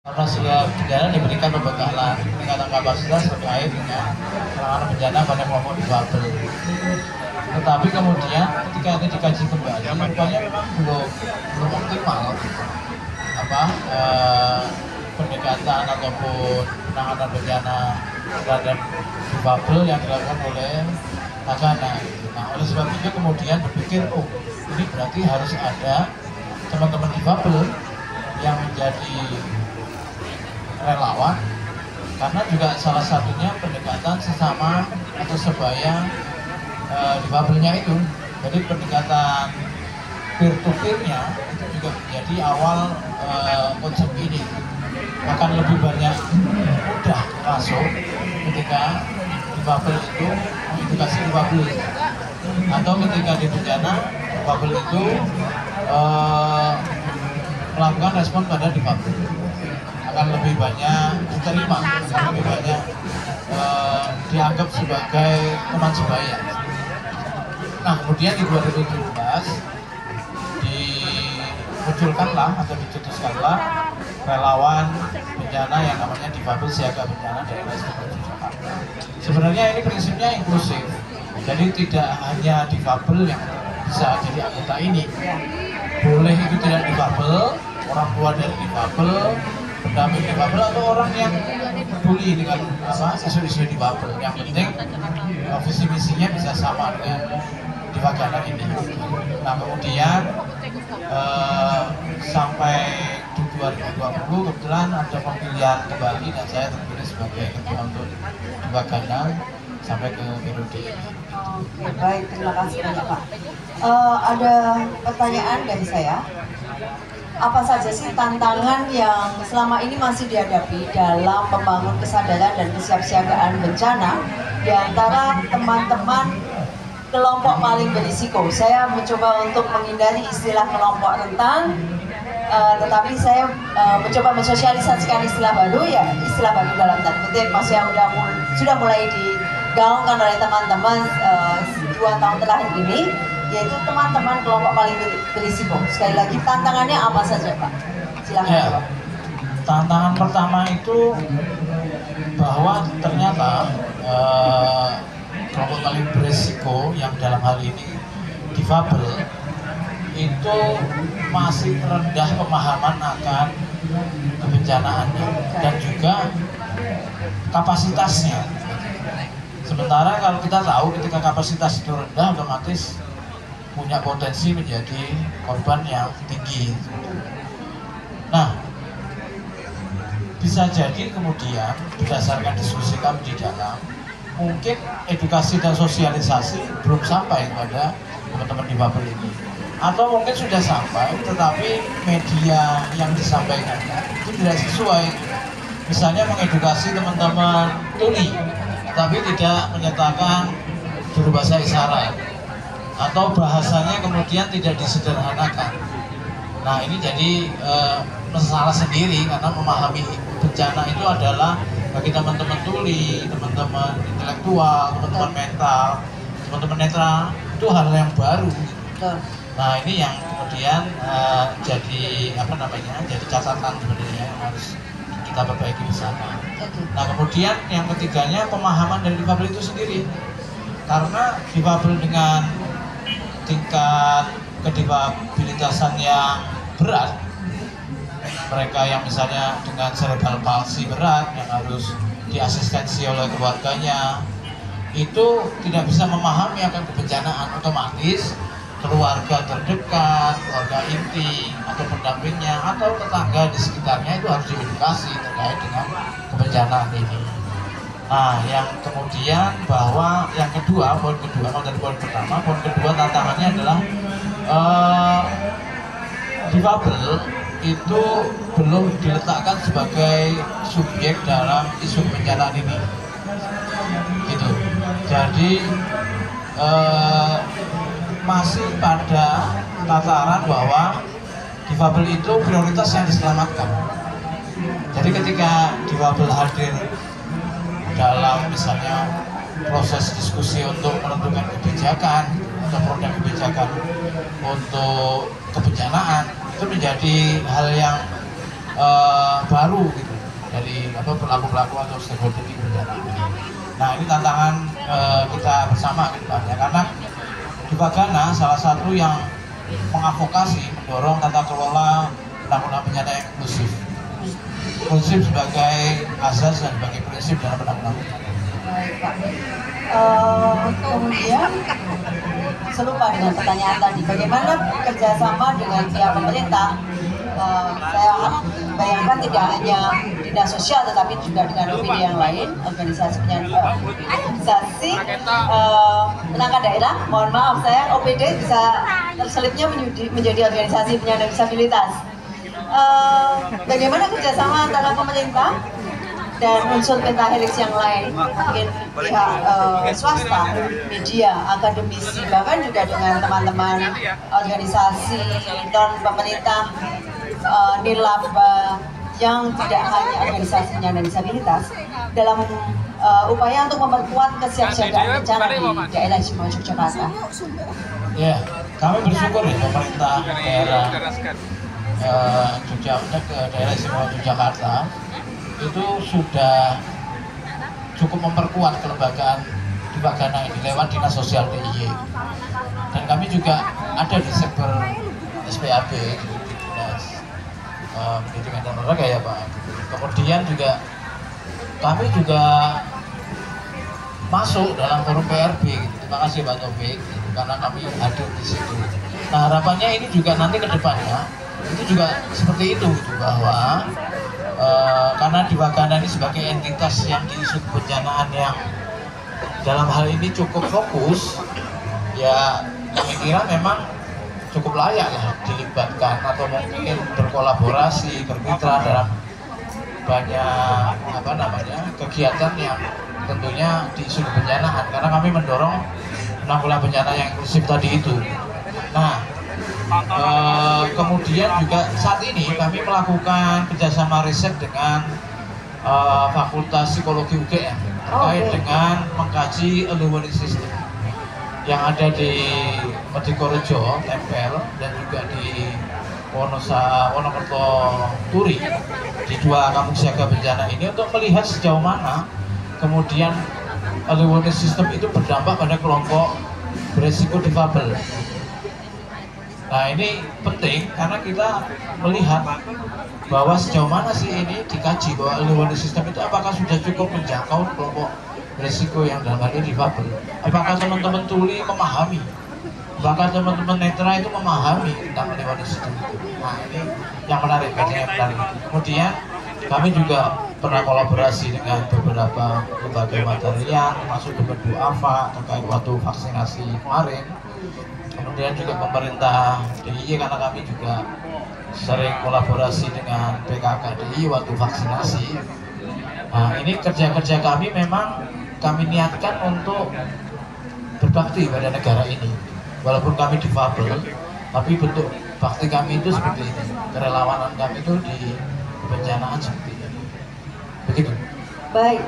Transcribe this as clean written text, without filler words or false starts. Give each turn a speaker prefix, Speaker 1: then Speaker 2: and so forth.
Speaker 1: Karena sudah bencana diberikan pembekalan peningkatan kapasitas terkait dengan penanganan bencana pada kelompok difabel. Tetapi kemudian ketika itu dikaji kembali, rupanya memang belum optimal pendekatan ataupun penanganan bencana terhadap difabel yang dilakukan oleh Tagana. Nah, oleh sebab itu kemudian berpikir, oh ini berarti harus ada teman-teman difabel yang menjadi relawan, karena juga salah satunya pendekatan sesama atau sebaya difabelnya itu. Jadi pendekatan peer-to-peer-nya itu juga menjadi awal konsep ini. Akan lebih banyak mudah masuk ketika difabel itu mengedukasi difabel, atau ketika di bencana difabel itu melakukan respon pada difabel, akan lebih banyak diterima, lebih banyak dianggap sebagai teman sebaya. Nah, kemudian di 2017 dimunculkanlah atau dicetuskanlah relawan bencana yang namanya Difabel Siaga Bencana Daerah Istimewa Yogyakarta. Sebenarnya ini prinsipnya inklusif, jadi tidak hanya difabel yang bisa jadi anggota ini. Boleh itu tidak difabel, orang tua dari difabel, pendamping difabel, atau orang yang peduli dengan isu-isu difabel. Yang penting visi misinya bisa sama dengan Difagana ini. Nah, kemudian sampai di 2020 kebetulan ada pemilihan kembali dan saya terpilih sebagai ketua untuk Difagana sampai ke periode ini.
Speaker 2: Baik, terima kasih banyak Pak. Ada pertanyaan dari saya. Apa saja sih tantangan yang selama ini masih dihadapi dalam membangun kesadaran dan kesiapsiagaan bencana di antara teman-teman kelompok paling berisiko? Saya mencoba untuk menghindari istilah kelompok rentan, tetapi saya mencoba mensosialisasikan istilah baru, ya istilah baru dalam tanda kutip, masih yang sudah mulai digaungkan oleh teman-teman 2 tahun terakhir ini, yaitu teman-teman kelompok paling berisiko. Sekali lagi, tantangannya apa saja Pak? Silakan
Speaker 1: ya,
Speaker 2: Pak.
Speaker 1: Tantangan pertama itu bahwa ternyata kelompok paling berisiko yang dalam hal ini difabel itu masih rendah pemahaman akan kebencanaannya dan juga kapasitasnya. Sementara kalau kita tahu ketika kapasitas itu rendah, otomatis punya potensi menjadi korban yang tinggi. Nah, bisa jadi kemudian berdasarkan diskusi kami di dalam, mungkin edukasi dan sosialisasi belum sampai kepada teman-teman difabel ini, atau mungkin sudah sampai tetapi media yang disampaikan itu tidak sesuai. Misalnya mengedukasi teman-teman tuli tapi tidak menyertakan juru bahasa isyarat, atau bahasanya kemudian tidak disederhanakan. Nah, ini jadi masalah sendiri, karena memahami bencana itu adalah bagi teman-teman tuli, teman-teman intelektual, teman-teman mental, teman-teman netra, itu hal yang baru. Nah, ini yang kemudian jadi jadi catatan sebenarnya yang harus kita perbaiki di sana. Nah, kemudian yang ketiganya pemahaman dari difabel itu sendiri, karena difabel dengan tingkat kedifabilitasan yang berat, mereka yang misalnya dengan cerebral palsy berat yang harus diasistensi oleh keluarganya, itu tidak bisa memahami akan kebencanaan. Otomatis keluarga terdekat, keluarga inti atau pendampingnya atau tetangga di sekitarnya itu harus diedukasi terkait dengan kebencanaan ini. Nah, yang kemudian bahwa yang kedua, poin kedua, kalau dari poin pertama, poin kedua tantangannya adalah difabel itu belum diletakkan sebagai subjek dalam isu bencana ini, gitu. Jadi masih pada tataran bahwa difabel itu prioritas yang diselamatkan. Jadi ketika difabel hadir dalam misalnya proses diskusi untuk menentukan kebijakan atau produk kebijakan untuk kebencanaan, itu menjadi hal yang baru gitu dari pelaku-pelaku atau stakeholder di bencana ini. Nah ini tantangan kita bersama ke depannya, karena di Bagana salah satu yang mengadvokasi mendorong tata kelola penanggulangan bencana yang inklusif sebagai asas dan sebagai prinsip dalam penanggulangan bencana.
Speaker 2: Baik, Pak. Kemudian serupa dengan pertanyaan tadi, bagaimana kerjasama dengan pihak pemerintah? Saya bayangkan tidak hanya dinas sosial, tetapi juga dengan OPD yang lain, organisasi penangkat daerah. Mohon maaf, saya OPD bisa terselipnya menjadi organisasi penyandang disabilitas. Bagaimana kerjasama antara pemerintah dan unsur pentahelix yang lain, mungkin pihak swasta, media, akademisi, bahkan juga dengan teman-teman organisasi non pemerintah, nilaba yang tidak hanya organisasi penyandang disabilitas dalam upaya untuk memperkuat kesiapsiagaan bencana di daerah istimewa Yogyakarta.
Speaker 1: Ya, kami bersyukur ya pemerintah daerah daerah istimewa Yogyakarta itu sudah cukup memperkuat kelembagaan di Bagana ini lewat dinas sosial DIY, dan kami juga ada di sektor SPAB di dinas pendidikan dan olahraga ya Pak. Kemudian juga kami juga masuk dalam forum PRB gitu. Terima kasih Pak Taufik gitu, karena kami hadir di situ. Nah harapannya ini juga nanti ke depannya itu juga seperti itu gitu, bahwa karena di Bagana ini sebagai entitas yang di isu kebencanaan yang dalam hal ini cukup fokus, ya kami kira memang cukup layak ya dilibatkan atau mungkin berkolaborasi, bermitra dalam banyak kegiatan yang tentunya di isu kebencanaan, karena kami mendorong penanggulangan bencana yang inklusif tadi itu. Nah kemudian juga saat ini kami melakukan kerjasama riset dengan Fakultas Psikologi UGM terkait dengan mengkaji early warning system yang ada di Medikorejo, Tempel, dan juga di Wonokerto Turi, di dua kampung siaga bencana ini, untuk melihat sejauh mana kemudian early warning system itu berdampak pada kelompok beresiko difabel. Nah ini penting karena kita melihat bahwa sejauh mana sih ini dikaji bahwa early warning system itu apakah sudah cukup menjangkau kelompok berisiko yang dalam hal ini difabel. Apakah teman-teman tuli memahami, apakah teman-teman netra itu memahami tentang early warning system itu. Nah ini yang menarik, yang menarik. Kemudian kami juga pernah kolaborasi dengan beberapa lembaga material, termasuk dengan Bu Afa terkait waktu vaksinasi kemarin. Kemudian juga pemerintah DIY, karena kami juga sering kolaborasi dengan PKK DIY waktu vaksinasi. Nah ini kerja-kerja kami memang kami niatkan untuk berbakti pada negara ini. Walaupun kami difabel, tapi bentuk bakti kami itu seperti ini. Kerelawanan kami itu di kebencanaan seperti ini. Begitu.
Speaker 2: Baik.